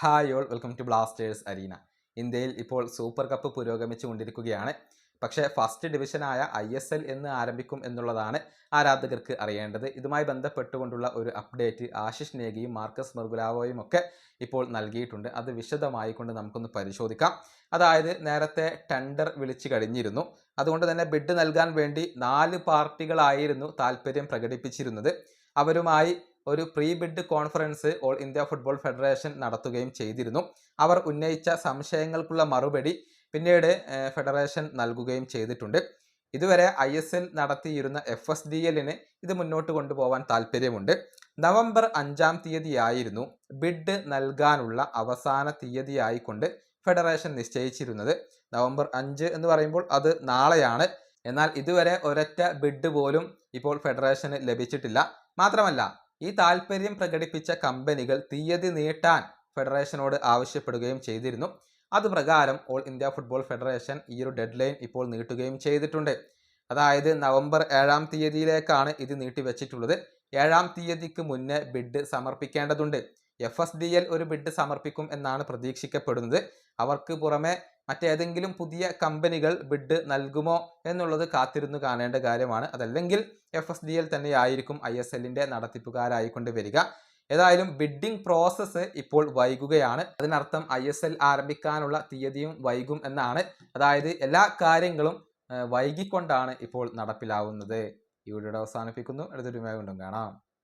Hi all, welcome to Blasters arena. ഇന്ത്യയിൽ ഇപ്പോൾ super cup പുരോഗമിച്ചുകൊണ്ടിരിക്കുകയാണ്. പക്ഷേ ഫസ്റ്റ് ഡിവിഷനായ ISL എന്ന് ആരംഭിക്കും എന്നുള്ളതാണ് ആരാധകർക്ക് അറിയേണ്ടത്. ഇതുമായി ബന്ധപ്പെട്ടുകൊണ്ടുള്ള ഒരു അപ്ഡേറ്റ് ആശിഷ് നേഗിയും മാർക്കസ് മെർഗുലാവോയും ഒക്കെ ഇപ്പോൾ നൽകിയിട്ടുണ്ട്. അത് വിശദമായിക്കൊണ്ട് നമുക്കൊന്ന് പരിശോധിക്കാം. അതായത് നേരത്തെ ടെൻഡർ വിളിച്ചു കഴിഞ്ഞിരുന്നു. അതുകൊണ്ട് തന്നെ ബിഡ് നൽകാൻ വേണ്ടി 4 പാർട്ടികളായിരുന്നു താല്പര്യം പ്രകടിപ്പിച്ചിരുന്നത്. അവരുമായി ഒരു pre bid conference all India football federation നടത്തുകയും ചെയ്തിരുന്നു. അവർ ഉന്നയിച്ച സംശയങ്ങൾക്കുള്ള മറുപടി പിന്നീട് ഫെഡറേഷൻ നൽകുകയും ചെയ്തിട്ടുണ്ട്. ഇതുവരെ ISL നടത്തിയിരുന്ന FSDLന് ഇത് മുന്നോട്ട് കൊണ്ടുപോകാൻ താല്പര്യമുണ്ട്. നവംബർ 5-ാം തീയതിയായിരുന്നു ബിഡ് നൽകാനുള്ള അവസാന തീയതിയായിക്കൊണ്ട് ഫെഡറേഷൻ നിശ്ചയിച്ചിരുന്നത്. നവംബർ 5 എന്ന് പറയുമ്പോൾ അത് നാളെയാണ്. എന്നാൽ ഇതുവരെ ഒരൊറ്റ ബിഡ് പോലും ഇപ്പോൾ ഫെഡറേഷന് ലഭിച്ചിട്ടില്ല. മാത്രമല്ല, ഈ താല്പര്യം പ്രകടിപ്പിച്ച കമ്പനികൾ തീയതി നീട്ടാൻ ഫെഡറേഷനോട് ആവശ്യപ്പെടുകയും ചെയ്തിരുന്നു. അതുപ്രകാരം ഓൾ ഇന്ത്യ ഫുട്ബോൾ ഫെഡറേഷൻ ഈ ഒരു ഡെഡ് ലൈൻ ഇപ്പോൾ നീട്ടുകയും ചെയ്തിട്ടുണ്ട്. അതായത് നവംബർ 7-ാം തീയതിയിലേക്കാണ് ഇത് നീട്ടിവെച്ചിട്ടുള്ളത്. 7-ാം തീയതിക്ക് മുന്നേ ബിഡ് സമർപ്പിക്കേണ്ടതുണ്ട്. FSDL ഒരു ബിഡ് സമർപ്പിക്കും എന്നാണ് പ്രതീക്ഷിക്കപ്പെടുന്നത്. അവർക്ക് പുറമെ മറ്റേതെങ്കിലും പുതിയ കമ്പനികൾ ബിഡ് നൽകുമോ എന്നുള്ളത് കാത്തിരുന്ന് കാണേണ്ട കാര്യമാണ്. അതല്ലെങ്കിൽ FSDL തന്നെയായിരിക്കും ISLന്റെ നടത്തിപ്പുകാരായിക്കൊണ്ട് വരിക. ഏതായാലും ബിഡിംഗ് പ്രോസസ്സ് ഇപ്പോൾ വൈകുകയാണ്. അതിനർത്ഥം ISL ആരംഭിക്കാനുള്ള തീയതിയും വൈകും എന്നാണ്. അതായത് എല്ലാ കാര്യങ്ങളും വൈകിക്കൊണ്ടാണ് ഇപ്പോൾ നടപ്പിലാവുന്നത്. ഈ വീഡിയോ അവസാനിപ്പിക്കുന്നു. അടുത്തൊരു വീഡിയോ കാണാം.